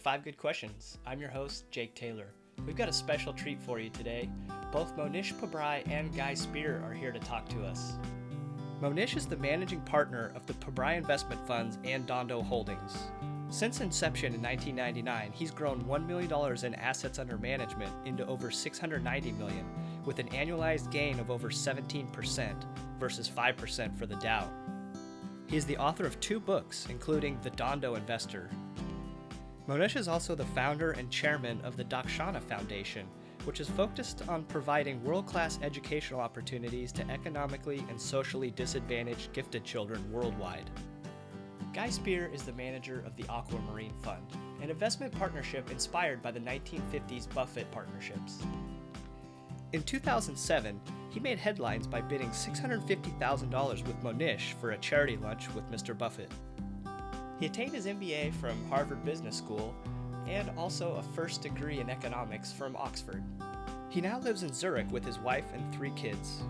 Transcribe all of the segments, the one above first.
5 Good Questions. I'm your host, Jake Taylor. We've got a special treat for you today. Both Mohnish Pabrai and Guy Spier are here to talk to us. Mohnish is the managing partner of the Pabrai Investment Funds and Dondo Holdings. Since inception in 1999, he's grown $1 million in assets under management into over $690 million, with an annualized gain of over 17% versus 5% for the Dow. He is the author of 2 books, including The Dondo Investor. Mohnish is also the founder and chairman of the Dakshana Foundation, which is focused on providing world-class educational opportunities to economically and socially disadvantaged gifted children worldwide. Guy Spier is the manager of the Aquamarine Fund, an investment partnership inspired by the 1950s Buffett partnerships. In 2007, he made headlines by bidding $650,000 with Mohnish for a charity lunch with Mr. Buffett. He attained his MBA from Harvard Business School and also a first degree in economics from Oxford. He now lives in Zurich with his wife and 3 kids.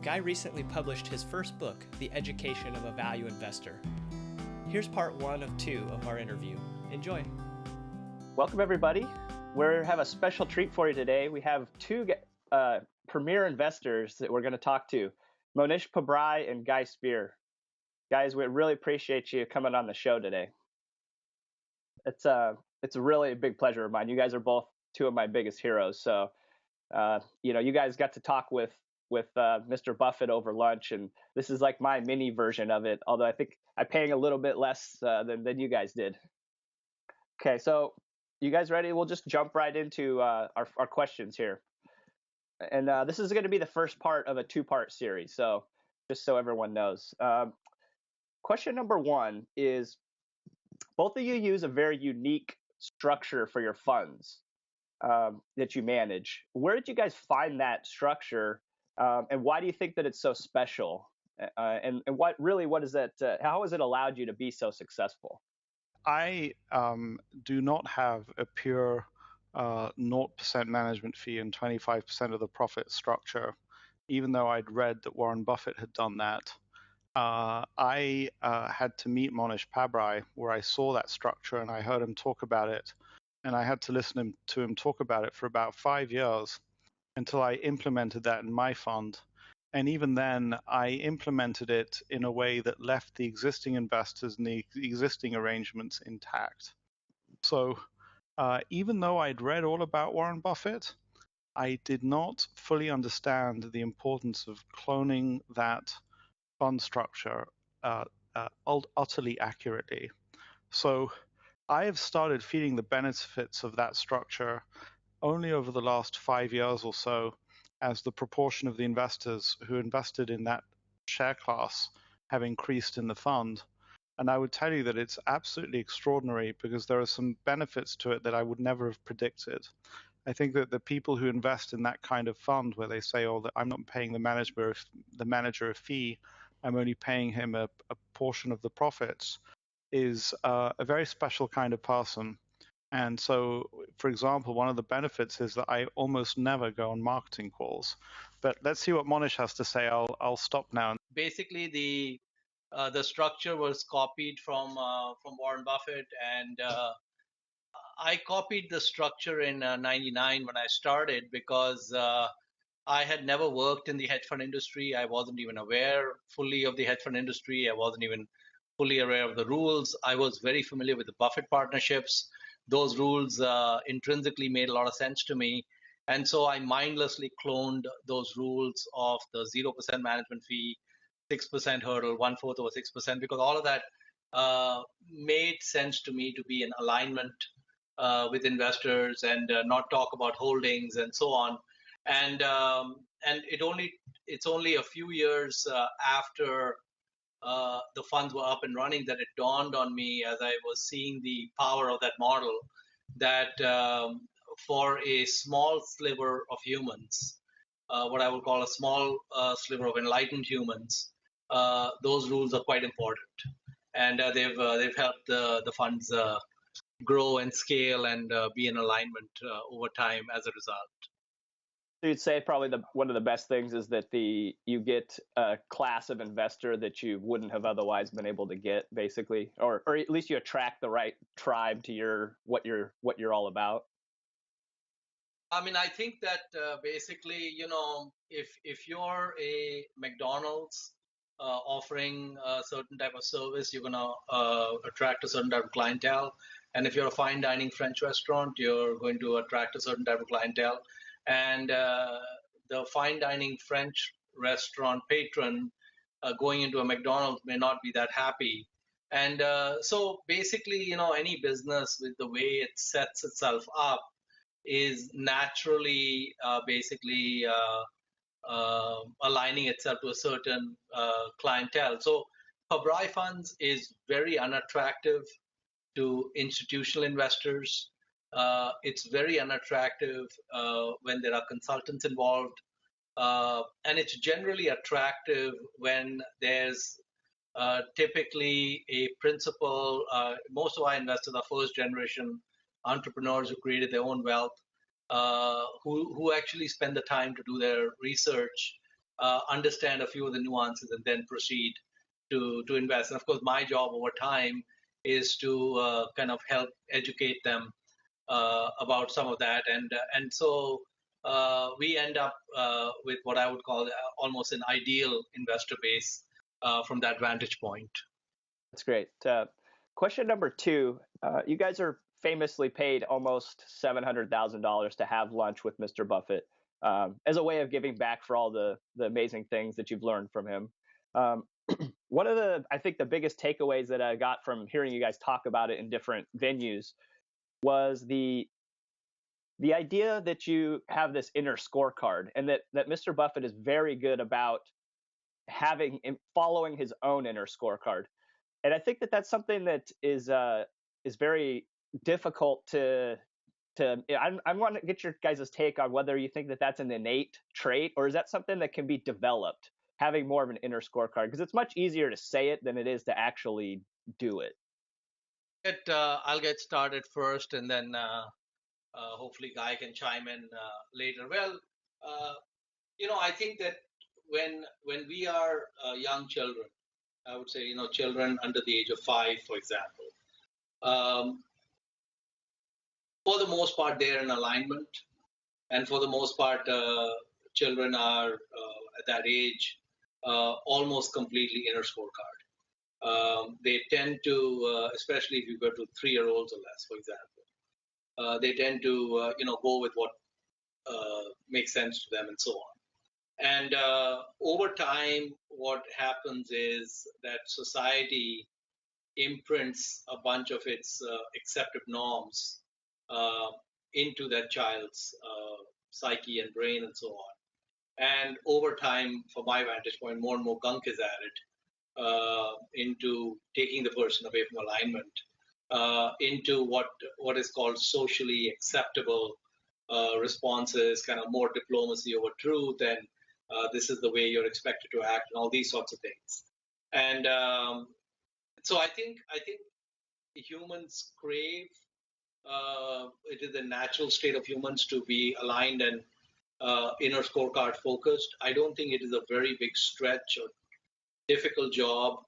Guy recently published his first book, The Education of a Value Investor. Here's part 1 of 2 of our interview. Enjoy. Welcome, everybody. We have a special treat for you today. We have 2 premier investors that we're going to talk to, Mohnish Pabrai and Guy Spier. Guys, we really appreciate you coming on the show today. It's a really big pleasure of mine. You guys are both 2 of my biggest heroes. So, you guys got to talk with Mr. Buffett over lunch, and this is like my mini version of it. Although I think I'm paying a little bit less than you guys did. Okay, so you guys ready? We'll just jump right into our questions here, and this is going to be the first part of a 2-part series. So, just so everyone knows. Question number 1 is, both of you use a very unique structure for your funds that you manage. Where did you guys find that structure, and why do you think that it's so special? And what is that? How has it allowed you to be so successful? I do not have a pure 0% management fee and 25% of the profit structure, even though I'd read that Warren Buffett had done that. I had to meet Mohnish Pabrai, where I saw that structure and I heard him talk about it. And I had to listen to him talk about it for about 5 years until I implemented that in my fund. And even then, I implemented it in a way that left the existing investors and the existing arrangements intact. So even though I'd read all about Warren Buffett, I did not fully understand the importance of cloning that fund structure utterly accurately. So I have started feeling the benefits of that structure only over the last 5 years or so, as the proportion of the investors who invested in that share class have increased in the fund. And I would tell you that it's absolutely extraordinary, because there are some benefits to it that I would never have predicted. I think that the people who invest in that kind of fund, where they say, "Oh, I'm not paying the manager a fee, I'm only paying him a portion of the profits," is a very special kind of person. And so, for example, one of the benefits is that I almost never go on marketing calls. But let's see what Mohnish has to say. I'll stop now. Basically, the structure was copied from Warren Buffett, and I copied the structure in '99 when I started, because I had never worked in the hedge fund industry. I wasn't even aware fully of the hedge fund industry. I wasn't even fully aware of the rules. I was very familiar with the Buffett partnerships. Those rules intrinsically made a lot of sense to me. And so I mindlessly cloned those rules of the 0% management fee, 6% hurdle, 1/4 over 6%, because all of that made sense to me to be in alignment with investors and not talk about holdings and so on. And it's only a few years after the funds were up and running that it dawned on me, as I was seeing the power of that model, that for a small sliver of humans, what I would call a small sliver of enlightened humans, those rules are quite important, and they've helped the funds grow and scale and be in alignment over time as a result. you'd say probably one of the best things is that you get a class of investor that you wouldn't have otherwise been able to get, basically, or at least you attract the right tribe to what you're all about. I mean, I think that basically, if you're a McDonald's offering a certain type of service, you're gonna attract a certain type of clientele. And if you're a fine dining French restaurant, you're going to attract a certain type of clientele. And the fine dining French restaurant patron going into a McDonald's may not be that happy. And so basically, any business with the way it sets itself up is naturally basically aligning itself to a certain clientele. So Pabrai funds is very unattractive to institutional investors. It's very unattractive when there are consultants involved. And it's generally attractive when there's typically a principal. Most of our investors are first generation entrepreneurs who created their own wealth, who actually spend the time to do their research, understand a few of the nuances, and then proceed to invest. And of course, my job over time is to kind of help educate them about some of that, and so we end up with what I would call almost an ideal investor base from that vantage point. That's great. Question number 2: you guys are famously paid almost $700,000 to have lunch with Mr. Buffett as a way of giving back for all the amazing things that you've learned from him. One of I think the biggest takeaways that I got from hearing you guys talk about it in different venues was the idea that you have this inner scorecard, and that Mr. Buffett is very good about following his own inner scorecard. And I think that that's something that is very difficult to I want to get your guys' take on whether you think that that's an innate trait, or is that something that can be developed, having more of an inner scorecard, because it's much easier to say it than it is to actually do it. I'll get started first, and then hopefully Guy can chime in later. Well, I think that when we are young children, I would say, children under the age of 5, for example, for the most part, they're in alignment. And for the most part, children are at that age almost completely inner scorecard. They tend to, especially if you go to 3-year-olds or less, for example, they tend to, go with what makes sense to them and so on. And over time, what happens is that society imprints a bunch of its accepted norms into that child's psyche and brain and so on. And over time, from my vantage point, more and more gunk is added into taking the person away from alignment, into what is called socially acceptable responses, kind of more diplomacy over truth, and this is the way you're expected to act, and all these sorts of things. And so I think humans crave, it is the natural state of humans to be aligned and inner scorecard focused. I don't think it is a very big stretch or difficult job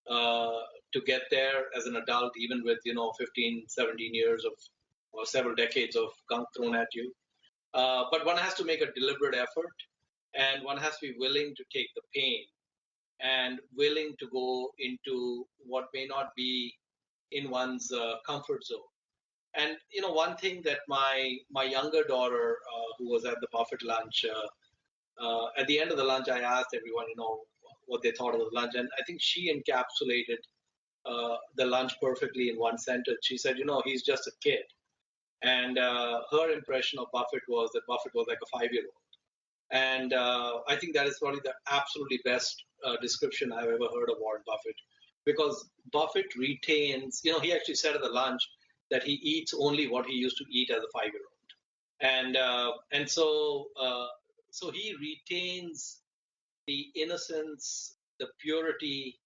to get there as an adult, even with 15, 17 years of or several decades of gunk thrown at you. But one has to make a deliberate effort, and one has to be willing to take the pain and willing to go into what may not be in one's comfort zone. And one thing that my younger daughter, who was at the Buffett lunch, at the end of the lunch, I asked everyone, what they thought of the lunch, and I think she encapsulated the lunch perfectly in one sentence. She said, he's just a kid, and her impression of Buffett was that Buffett was like a 5-year-old. And I think that is probably the absolutely best description I've ever heard of Warren Buffett, because Buffett retains, he actually said at the lunch that he eats only what he used to eat as a 5-year-old. And so he retains the innocence, the purity,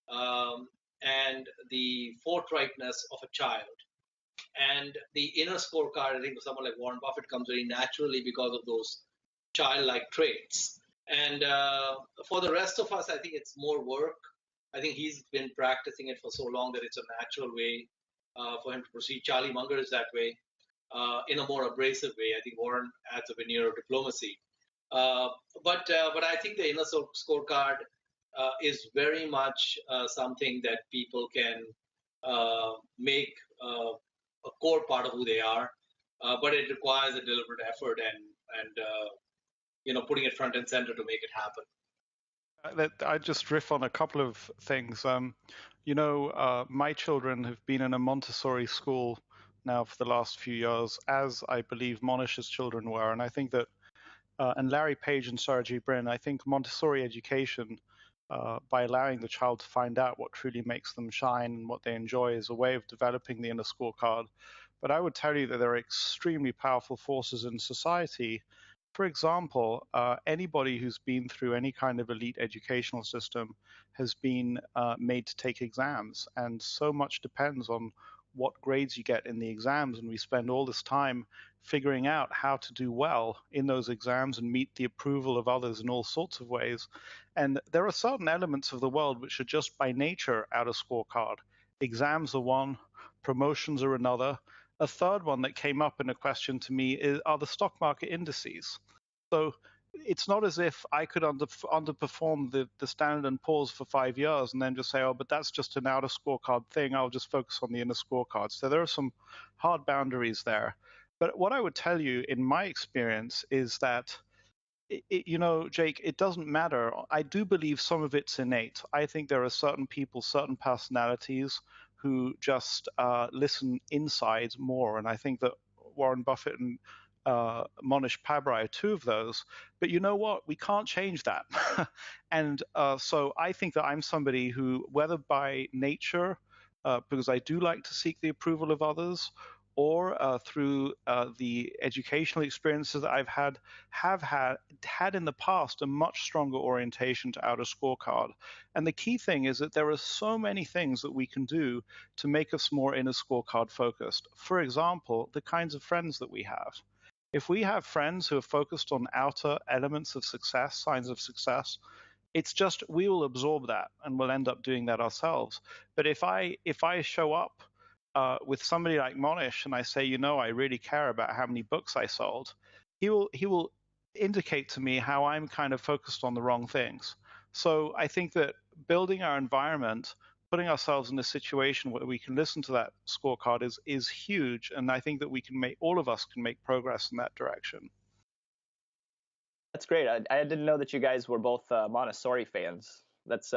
and the forthrightness of a child. And the inner scorecard, I think, for someone like Warren Buffett comes very naturally because of those childlike traits. And for the rest of us, I think it's more work. I think he's been practicing it for so long that it's a natural way for him to proceed. Charlie Munger is that way in a more abrasive way. I think Warren adds a veneer of diplomacy. But I think the inner scorecard is very much something that people can make a core part of who they are. But it requires a deliberate effort and putting it front and center to make it happen. I just riff on a couple of things. My children have been in a Montessori school now for the last few years, as I believe Mohnish's children were. And I think that, and Larry Page and Sarah G. Brin, I think Montessori education, by allowing the child to find out what truly makes them shine and what they enjoy, is a way of developing the inner scorecard. But I would tell you that there are extremely powerful forces in society. For example, anybody who's been through any kind of elite educational system has been made to take exams, and so much depends on what grades you get in the exams, and we spend all this time figuring out how to do well in those exams and meet the approval of others in all sorts of ways. And there are certain elements of the world which are just by nature out of scorecard. Exams are one, promotions are another. A third one that came up in a question to me are the stock market indices. So it's not as if I could underperform the Standard & Poor's for 5 years and then just say, oh, but that's just an outer scorecard thing. I'll just focus on the inner scorecard. So there are some hard boundaries there. But what I would tell you in my experience is that, Jake, it doesn't matter. I do believe some of it's innate. I think there are certain people, certain personalities who just listen inside more. And I think that Warren Buffett and Mohnish Pabrai are two of those. But you know what? We can't change that. And so I think that I'm somebody who, whether by nature, because I do like to seek the approval of others, or through the educational experiences that I've had in the past, a much stronger orientation to outer scorecard. And the key thing is that there are so many things that we can do to make us more inner scorecard focused. For example, the kinds of friends that we have. If we have friends who are focused on outer elements of success, signs of success, it's just we will absorb that and we'll end up doing that ourselves. But if I show up with somebody like Mohnish and I say, I really care about how many books I sold, he will indicate to me how I'm kind of focused on the wrong things. So I think that building our environment, putting ourselves in a situation where we can listen to that scorecard is huge, and I think that all of us can make progress in that direction. That's great. I didn't know that you guys were both Montessori fans. That's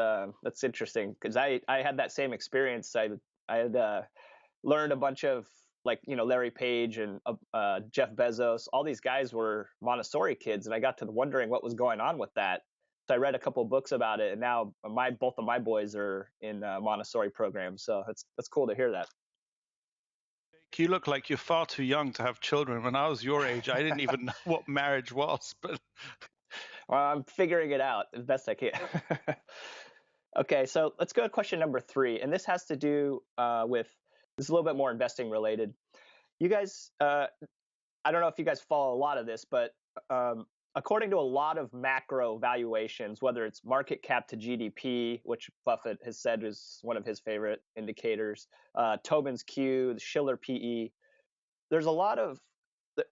interesting, because I had that same experience. I had learned a bunch of Larry Page and Jeff Bezos. All these guys were Montessori kids, and I got to wondering what was going on with that. So I read a couple of books about it, and now both of my boys are in Montessori programs. So that's cool to hear that. You look like you're far too young to have children. When I was your age, I didn't even know what marriage was. But well, I'm figuring it out as best I can. Okay, so let's go to question number 3, and this has to do with, this is a little bit more investing related. You guys, I don't know if you guys follow a lot of this, but according to a lot of macro valuations, whether it's market cap to GDP, which Buffett has said is one of his favorite indicators, Tobin's Q, the Schiller PE, there's a lot of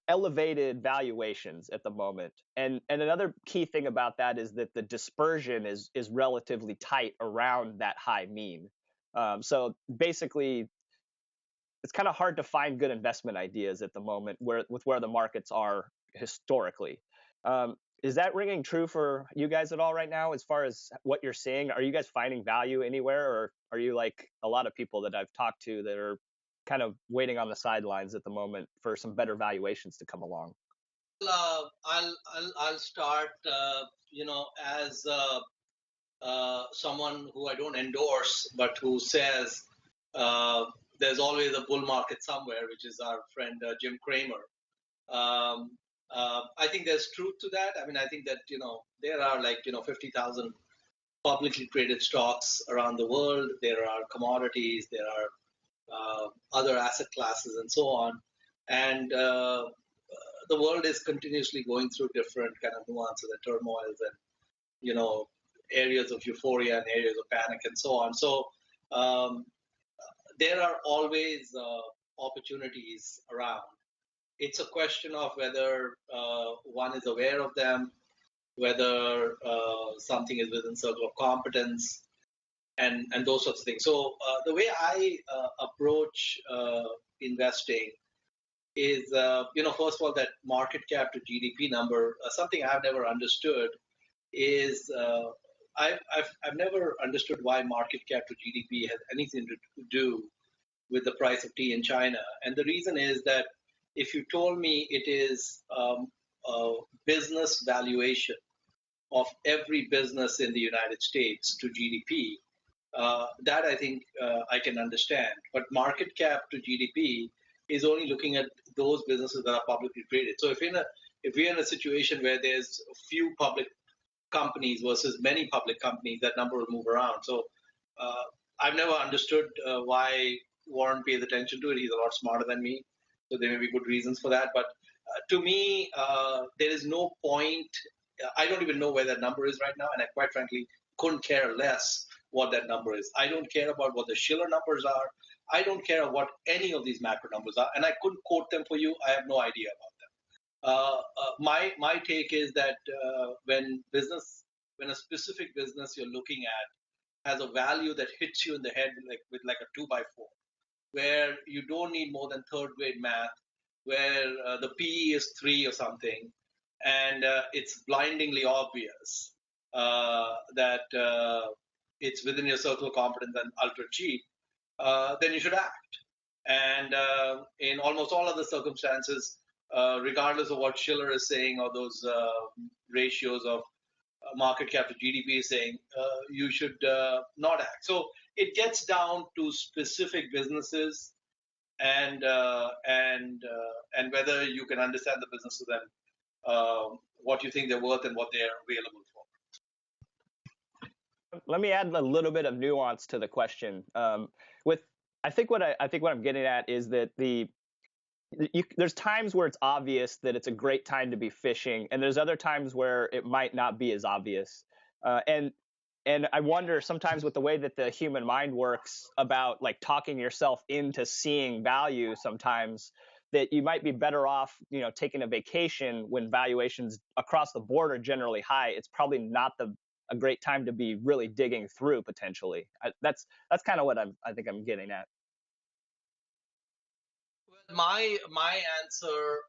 elevated valuations at the moment. And another key thing about that is that the dispersion is relatively tight around that high mean. So basically, it's kind of hard to find good investment ideas at the moment where the markets are historically. Is that ringing true for you guys at all right now, as far as what you're seeing? Are you guys finding value anywhere, or are you like a lot of people that I've talked to that are kind of waiting on the sidelines at the moment for some better valuations to come along? I'll start. As someone who I don't endorse, but who says there's always a bull market somewhere, which is our friend Jim Cramer. I think there's truth to that. I mean, I think that, there are 50,000 publicly traded stocks around the world. There are commodities, there are other asset classes and so on. And the the world is continuously going through different kind of nuances and turmoils and, areas of euphoria and areas of panic and so on. So um, there are always opportunities around. It's a question of whether one is aware of them, whether something is within circle of competence, and those sorts of things. So the way I approach investing is, first of all, that market cap to GDP number. Something I've never understood is I've never understood why market cap to GDP has anything to do with the price of tea in China. And the reason is that if you told me it is a business valuation of every business in the United States to GDP, that I think I can understand. But market cap to GDP is only looking at those businesses that are publicly traded. So if we're in a situation where there's a few public companies versus many public companies, that number will move around. So I've never understood why Warren pays attention to it. He's a lot smarter than me, so there may be good reasons for that. But to me, there is no point. I don't even know where that number is right now, and I quite frankly couldn't care less what that number is. I don't care about what the Schiller numbers are. I don't care what any of these macro numbers are, and I couldn't quote them for you. I have no idea about them. My take is that when a specific business you're looking at has a value that hits you in the head with a 2x4, where you don't need more than third grade math, where the PE is 3 or something, and it's blindingly obvious that it's within your circle of competence and ultra cheap, then you should act. And in almost all other circumstances, regardless of what Schiller is saying or those ratios of market cap to GDP is saying, you should not act. So it gets down to specific businesses and whether you can understand the businesses and what you think they're worth and what they're available for. Let me add a little bit of nuance to the question. I think what I'm getting at is that there's times where it's obvious that it's a great time to be fishing, and there's other times where it might not be as obvious. And I wonder sometimes with the way that the human mind works about like talking yourself into seeing value sometimes, that you might be better off, taking a vacation when valuations across the board are generally high. It's probably not a great time to be really digging through potentially. That's kind of what I think I'm getting at. Well, my answer,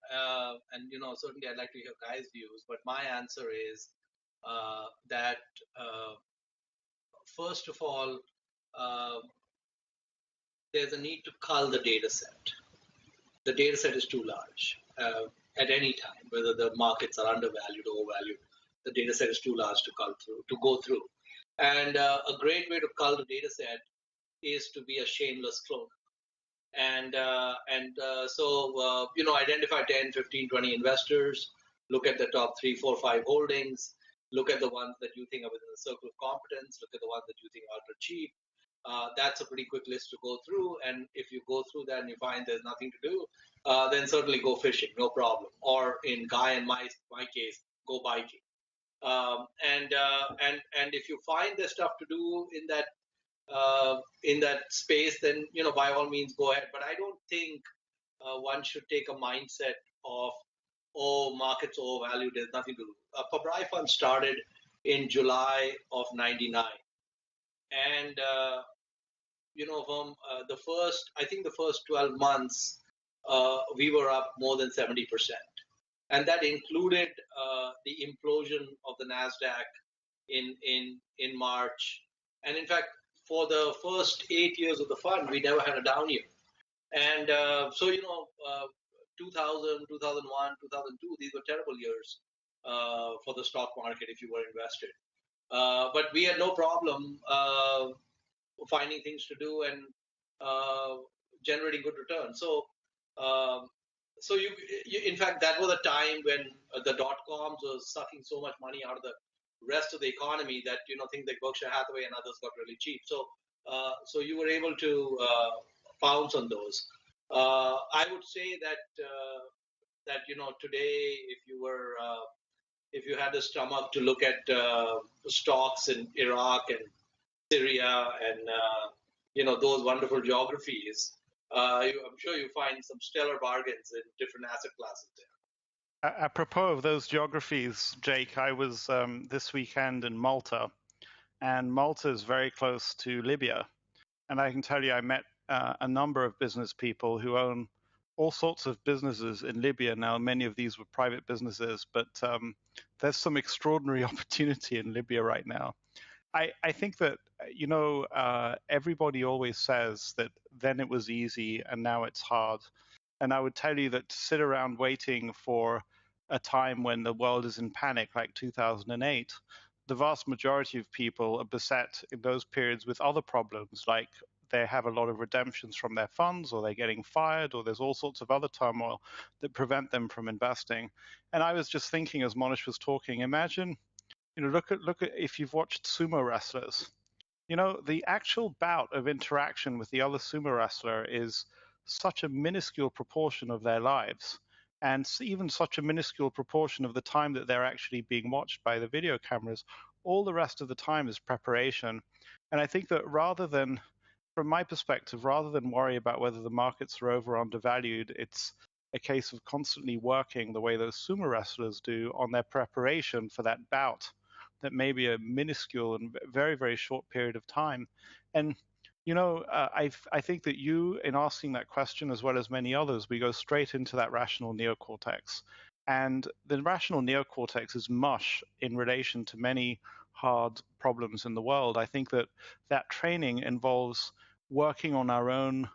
and certainly I'd like to hear Guy's views, but my answer is that first of all, there's a need to cull the data set. The data set is too large at any time, whether the markets are undervalued or overvalued. The data set is too large to go through. And a great way to cull the data set is to be a shameless cloner. And so identify 10, 15, 20 investors, look at the top 3, 4, 5 holdings, look at the ones that you think are within the circle of competence, look at the ones that you think are ultra cheap. That's a pretty quick list to go through. And if you go through that and you find there's nothing to do, then certainly go fishing, no problem. Or in Guy and my case, go biking. And if you find there's stuff to do in that space, then by all means go ahead. But I don't think one should take a mindset of, oh, markets overvalued, there's nothing to do. Pabrai Fund started in July of '99, and from the first 12 months we were up more than 70%. And that included the implosion of the Nasdaq in March. And in fact, for the first 8 years of the fund, we never had a down year. And 2000, 2001, 2002, these were terrible years for the stock market if you were invested. But we had no problem finding things to do and generating good returns. So you, in fact, that was a time when the dot-coms was sucking so much money out of the rest of the economy that things like Berkshire Hathaway and others got really cheap. So you were able to pounce on those. I would say that that today, if you had the stomach to look at stocks in Iraq and Syria and those wonderful geographies, I'm sure you find some stellar bargains in different asset classes there. Apropos of those geographies, Jake, I was this weekend in Malta, and Malta is very close to Libya. And I can tell you, I met a number of business people who own all sorts of businesses in Libya. Now, many of these were private businesses, but there's some extraordinary opportunity in Libya right now. I think that, everybody always says that then it was easy and now it's hard. And I would tell you that to sit around waiting for a time when the world is in panic, like 2008, the vast majority of people are beset in those periods with other problems, like they have a lot of redemptions from their funds, or they're getting fired, or there's all sorts of other turmoil that prevent them from investing. And I was just thinking, as Mohnish was talking, imagine, look at if you've watched sumo wrestlers. The actual bout of interaction with the other sumo wrestler is such a minuscule proportion of their lives, and even such a minuscule proportion of the time that they're actually being watched by the video cameras. All the rest of the time is preparation. And I think that from my perspective, rather than worry about whether the markets are over or undervalued, it's a case of constantly working the way those sumo wrestlers do on their preparation for that bout that may be a minuscule and very, very short period of time. And I think that you, in asking that question, as well as many others, we go straight into that rational neocortex. And the rational neocortex is mush in relation to many hard problems in the world. I think that training involves working on our own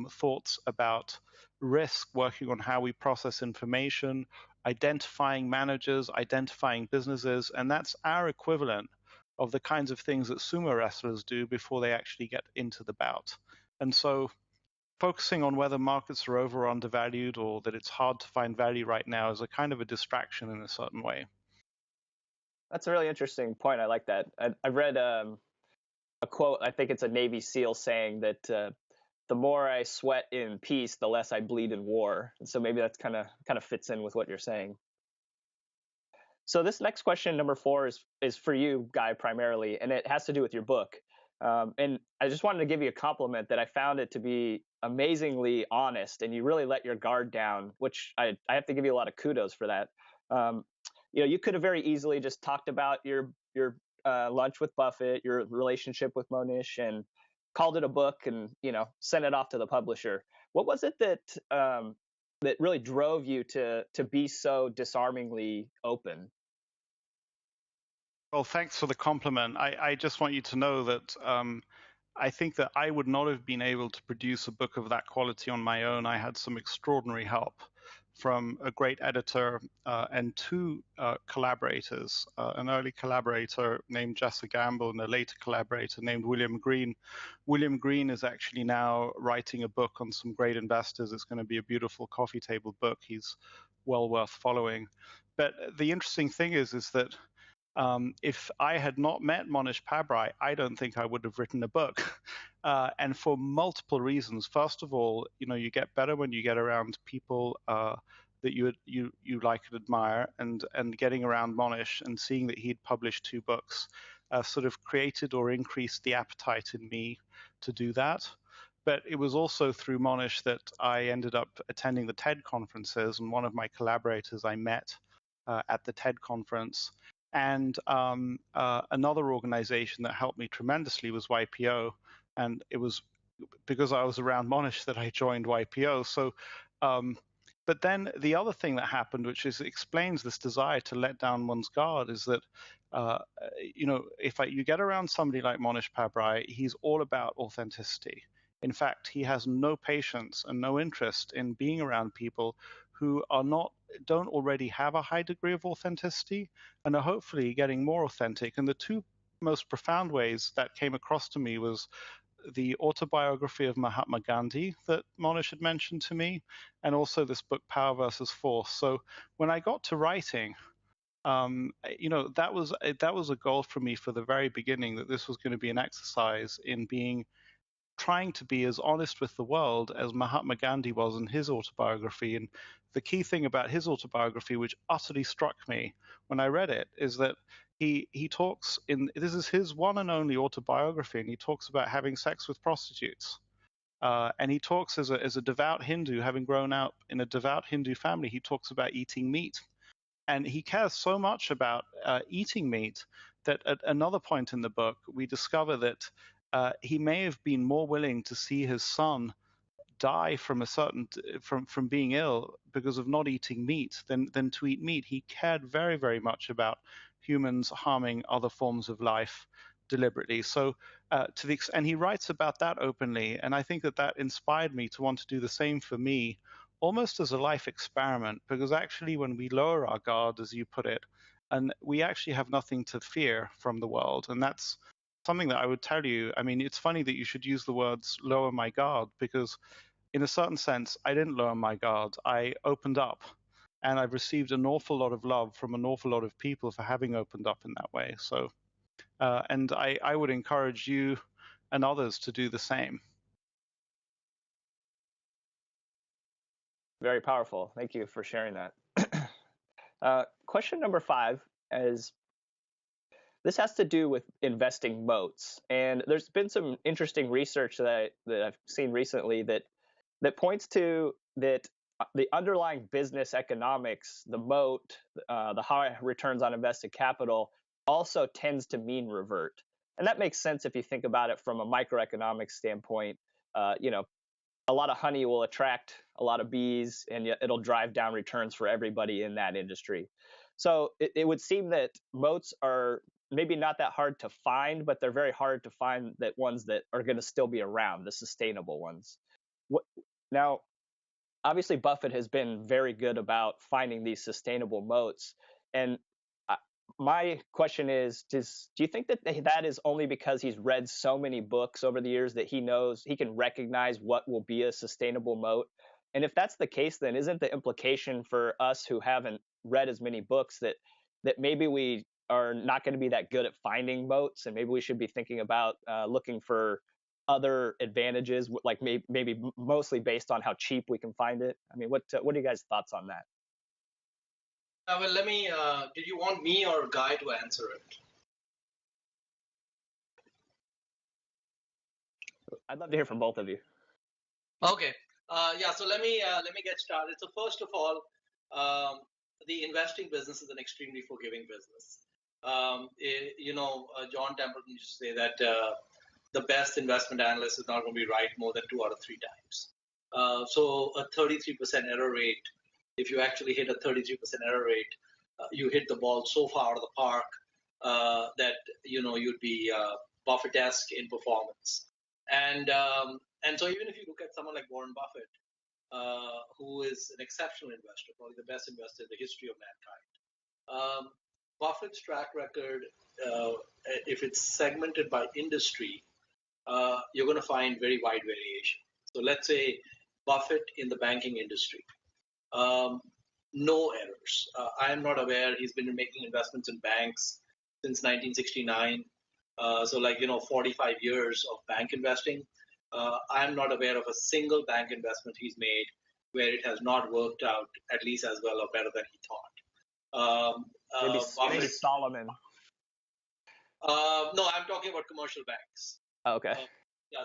thoughts about risk, working on how we process information, identifying managers, identifying businesses, and that's our equivalent of the kinds of things that sumo wrestlers do before they actually get into the bout. And so focusing on whether markets are over or undervalued, or that it's hard to find value right now, is a kind of a distraction in a certain way. That's a really interesting point. I like that. I read a quote, I think it's a Navy SEAL saying that the more I sweat in peace, the less I bleed in war. And so maybe that's kind of fits in with what you're saying. So this next question, number 4, is for you, Guy, primarily, and it has to do with your book. And I just wanted to give you a compliment that I found it to be amazingly honest, and you really let your guard down, which I have to give you a lot of kudos for that. You could have very easily just talked about your lunch with Buffett, your relationship with Mohnish, and called it a book and sent it off to the publisher. What was it that really drove you to be so disarmingly open? Well, thanks for the compliment. I just want you to know that I think that I would not have been able to produce a book of that quality on my own. I had some extraordinary help from a great editor and 2 collaborators, an early collaborator named Jessa Gamble and a later collaborator named William Green. William Green is actually now writing a book on some great investors. It's going to be a beautiful coffee table book. He's well worth following. But the interesting thing is that if I had not met Mohnish Pabrai, I don't think I would have written a book. And for multiple reasons. First of all, you get better when you get around people that you like and admire, and getting around Mohnish and seeing that he'd published 2 books sort of created or increased the appetite in me to do that. But it was also through Mohnish that I ended up attending the TED conferences, and one of my collaborators I met at the TED conference. And another organization that helped me tremendously was YPO. And it was because I was around Mohnish that I joined YPO. So, but then the other thing that happened, which explains this desire to let down one's guard, is that, if you get around somebody like Mohnish Pabrai, he's all about authenticity. In fact, he has no patience and no interest in being around people who don't already have a high degree of authenticity and are hopefully getting more authentic. And the 2 most profound ways that came across to me was the autobiography of Mahatma Gandhi that Mohnish had mentioned to me, and also this book, Power versus Force. So when I got to writing, that was a goal for me for the very beginning, that this was going to be an exercise in being trying to be as honest with the world as Mahatma Gandhi was in his autobiography. And the key thing about his autobiography, which utterly struck me when I read it, is that he talks in, this is his one and only autobiography, and he talks about having sex with prostitutes. And he talks as a devout Hindu, having grown up in a devout Hindu family, he talks about eating meat. And he cares so much about eating meat that at another point in the book, we discover that he may have been more willing to see his son die from from being ill because of not eating meat than to eat meat. He cared very, very much about humans harming other forms of life deliberately. So and he writes about that openly, and I think that inspired me to want to do the same for me, almost as a life experiment, because actually when we lower our guard, as you put it, and we actually have nothing to fear from the world. And that's something that I would tell you. I mean, it's funny that you should use the words lower my guard, because in a certain sense, I didn't lower my guard. I opened up, and I've received an awful lot of love from an awful lot of people for having opened up in that way. So, and I would encourage you and others to do the same. Very powerful. Thank you for sharing that. Question number 5 is, this has to do with investing moats. And there's been some interesting research that I've seen recently that points to that the underlying business economics, the moat, the high returns on invested capital, also tends to mean revert. And that makes sense if you think about it from a microeconomic standpoint. A lot of honey will attract a lot of bees, and yet it'll drive down returns for everybody in that industry. So it would seem that moats are maybe not that hard to find, but they're very hard to find that ones that are going to still be around, the sustainable ones. Now, obviously, Buffett has been very good about finding these sustainable moats. And my question is, do you think that is only because he's read so many books over the years that he knows he can recognize what will be a sustainable moat? And if that's the case, then isn't the implication for us who haven't read as many books that maybe we are not going to be that good at finding moats, and maybe we should be thinking about looking for other advantages, like maybe mostly based on how cheap we can find it? I mean, what are you guys' thoughts on that? Well, let me, did you want me or Guy to answer it? I'd love to hear from both of you. Okay. Yeah, so let me get started. So first of all, the investing business is an extremely forgiving business. John Templeton used to say that the best investment analyst is not going to be right more than 2 out of 3 times. So a 33% error rate, if you actually hit a 33% error rate, you hit the ball so far out of the park that you'd be Buffett-esque in performance. And so even if you look at someone like Warren Buffett, who is an exceptional investor, probably the best investor in the history of mankind, Buffett's track record, if it's segmented by industry, you're going to find very wide variation. So let's say Buffett in the banking industry. No errors. I am not aware. He's been making investments in banks since 1969. So 45 years of bank investing. I'm not aware of a single bank investment he's made where it has not worked out at least as well or better than he thought. Maybe Solomon. No, I'm talking about commercial banks. Oh, okay.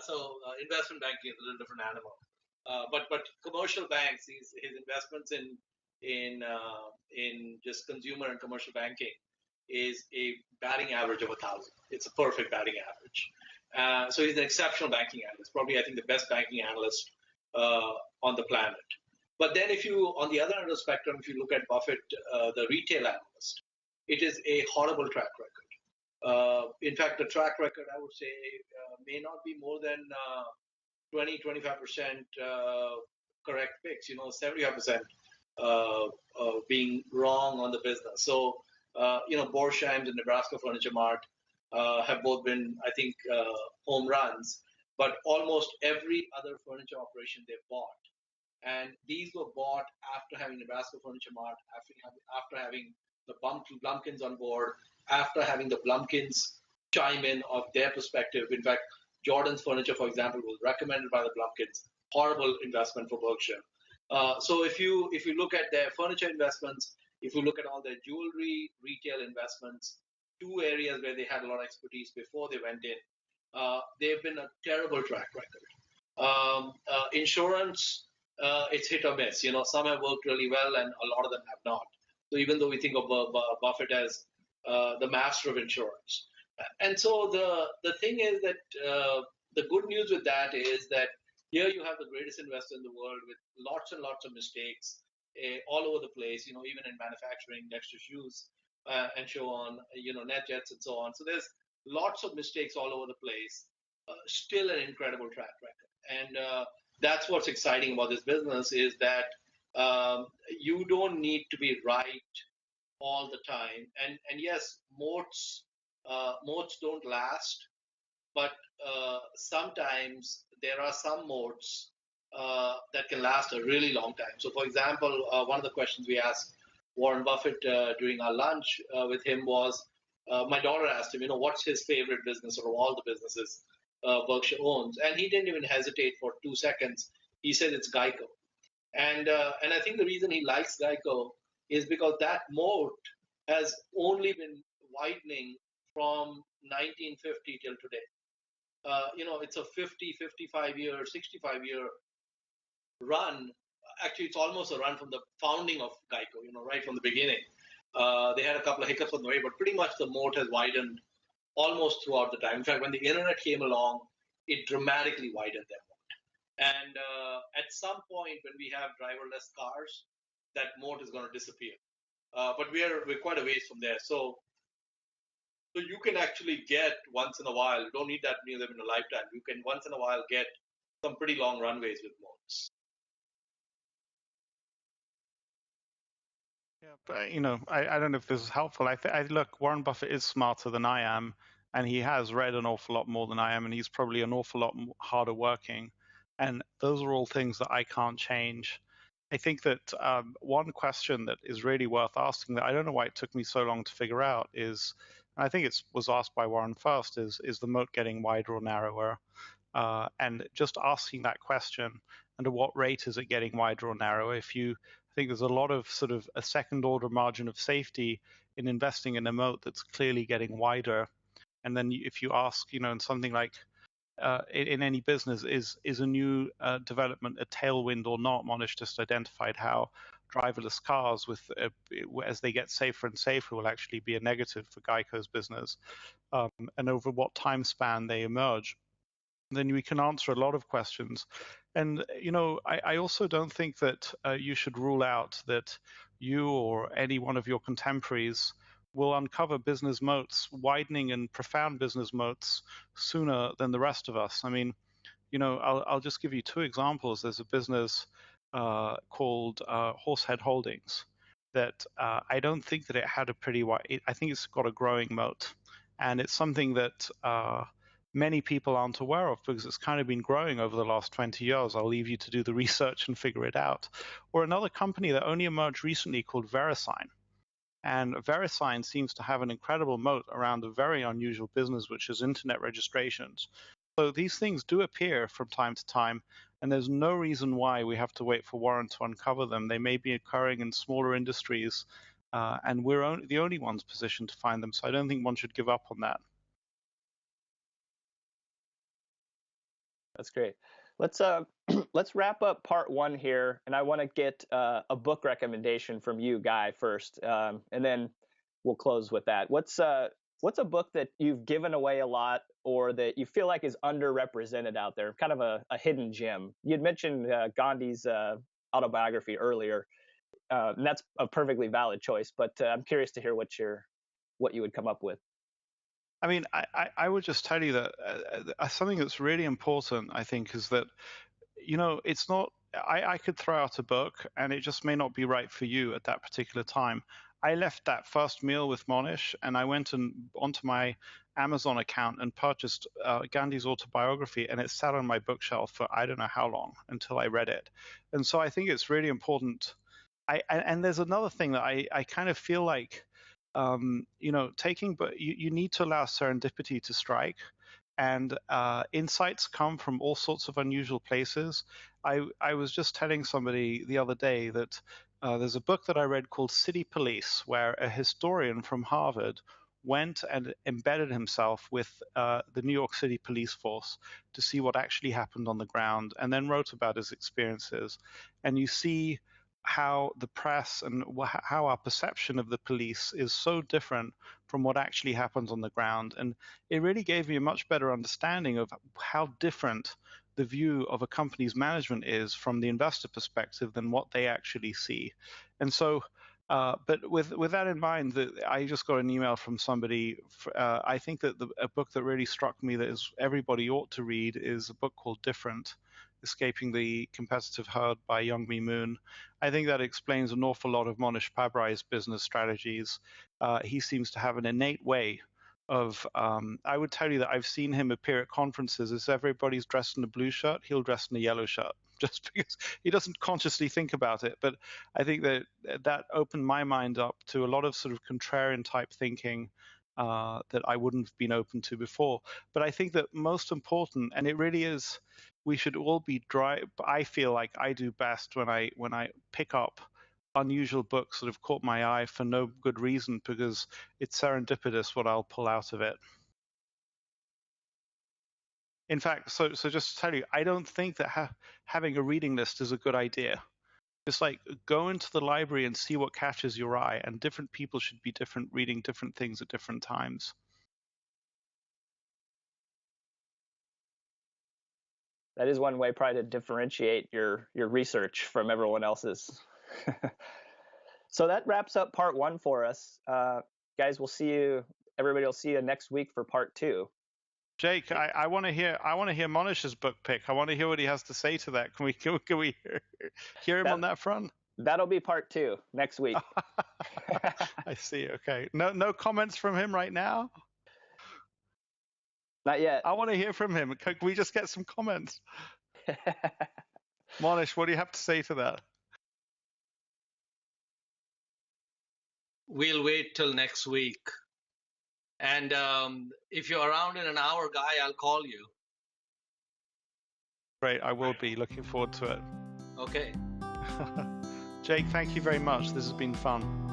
So investment banking is a little different animal. But commercial banks, his investments in just consumer and commercial banking is a batting average of 1,000. It's a perfect batting average. So he's an exceptional banking analyst, probably I think the best banking analyst on the planet. But then if you, on the other end of the spectrum, if you look at Buffett, the retail analyst, it is a horrible track record. In fact, the track record, I would say, may not be more than 20-25% correct picks, 75% being wrong on the business. So, Borsheim's and Nebraska Furniture Mart have both been, I think, home runs, but almost every other furniture operation they've bought. And these were bought after having Nebraska Furniture Mart, after having the Blumkins on board, after having the Blumkins chime in of their perspective. In fact, Jordan's furniture, for example, was recommended by the Blumkins. Horrible investment for Berkshire. So if you look at their furniture investments, if you look at all their jewelry retail investments, two areas where they had a lot of expertise before they went in, they've been a terrible track record. Insurance, it's hit or miss. Some have worked really well, and a lot of them have not. So even though we think of Buffett as the master of insurance, and so the thing is that the good news with that is that here you have the greatest investor in the world with lots and lots of mistakes all over the place. Even in manufacturing, next to shoes and so on. NetJets and so on. So there's lots of mistakes all over the place. Still an incredible track record, and that's what's exciting about this business is that you don't need to be right all the time. And yes, moats don't last, but sometimes there are some moats that can last a really long time. So, for example, one of the questions we asked Warren Buffett during our lunch with him was, my daughter asked him, what's his favorite business or all the businesses Berkshire owns, and he didn't even hesitate for 2 seconds. He said it's Geico, and I think the reason he likes Geico is because that moat has only been widening from 1950 till today. It's a 50, 55-year, 65-year run. Actually, it's almost a run from the founding of Geico, right from the beginning. They had a couple of hiccups on the way, but pretty much the moat has widened almost throughout the time. In fact, when the internet came along, it dramatically widened that moat. And at some point, when we have driverless cars, that moat is going to disappear. But we're quite a ways from there. So you can actually get once in a while. You don't need that many of them in a lifetime. You can once in a while get some pretty long runways with moats. Yeah, but I don't know if this is helpful. I look, Warren Buffett is smarter than I am, and he has read an awful lot more than I am, and he's probably an awful lot harder working. And those are all things that I can't change. I think that one question that is really worth asking that I don't know why it took me so long to figure out is, and I think it was asked by Warren first, is the moat getting wider or narrower? And just asking that question, and at what rate is it getting wider or narrower? I think there's a lot of sort of a second order margin of safety in investing in a moat that's clearly getting wider. And then if you ask, in something like in any business, is a new development a tailwind or not? Mohnish just identified how driverless cars, as they get safer and safer, will actually be a negative for Geico's business, and over what time span they emerge. Then we can answer a lot of questions. And, I also don't think that you should rule out that you or any one of your contemporaries will uncover business moats, widening and profound business moats sooner than the rest of us. I mean, I'll just give you two examples. There's a business called Horsehead Holdings that I don't think that it had a pretty wide, I think it's got a growing moat. And it's something that many people aren't aware of because it's kind of been growing over the last 20 years. I'll leave you to do the research and figure it out. Or another company that only emerged recently called VeriSign. And VeriSign seems to have an incredible moat around a very unusual business, which is internet registrations. So these things do appear from time to time, and there's no reason why we have to wait for Warren to uncover them. They may be occurring in smaller industries, and we're the only ones positioned to find them. So I don't think one should give up on that. That's great. Let's wrap up part one here, and I want to get a book recommendation from you, Guy, first, and then we'll close with that. What's a book that you've given away a lot, or that you feel like is underrepresented out there, kind of a hidden gem? You'd mentioned Gandhi's autobiography earlier, and that's a perfectly valid choice. But I'm curious to hear what you would come up with. I mean, I would just tell you that something that's really important, I think, is that, it's not, I could throw out a book and it just may not be right for you at that particular time. I left that first meal with Mohnish and I went onto my Amazon account and purchased Gandhi's autobiography, and it sat on my bookshelf for I don't know how long until I read it. And so I think it's really important. And there's another thing that I kind of feel like, but you need to allow serendipity to strike. and insights come from all sorts of unusual places. I was just telling somebody the other day that there's a book that I read called City Police, where a historian from Harvard went and embedded himself with the New York City police force to see what actually happened on the ground, and then wrote about his experiences. And you see how the press and how our perception of the police is so different from what actually happens on the ground. And it really gave me a much better understanding of how different the view of a company's management is from the investor perspective than what they actually see. And so, but with that in mind, I just got an email from somebody. I think that a book that really struck me that is everybody ought to read is a book called Different: Escaping the Competitive Herd by Youngmi Moon. I think that explains an awful lot of Mohnish Pabrai's business strategies. He seems to have an innate way of, I would tell you that I've seen him appear at conferences as everybody's dressed in a blue shirt, he'll dress in a yellow shirt, just because he doesn't consciously think about it. But I think that opened my mind up to a lot of sort of contrarian type thinking that I wouldn't have been open to before. But I think that most important, and it really is, we should all be I feel like I do best when I pick up unusual books that have caught my eye for no good reason, because it's serendipitous what I'll pull out of it. In fact, so just to tell you, I don't think that having a reading list is a good idea. Just like go into the library and see what catches your eye, and different people should be reading different things at different times. That is one way probably to differentiate your research from everyone else's. So that wraps up part 1 for us. Guys, everybody will see you next week for part 2. Jake, I want to hear Mohnish's book pick. I want to hear what he has to say to that. Can we hear him on that front? That'll be part 2 next week. I see. Okay. No comments from him right now? Not yet. I want to hear from him. Can we just get some comments? Mohnish, what do you have to say to that? We'll wait till next week. And if you're around in an hour, Guy, I'll call you. Great. I will be looking forward to it. Okay. Jake, thank you very much. This has been fun.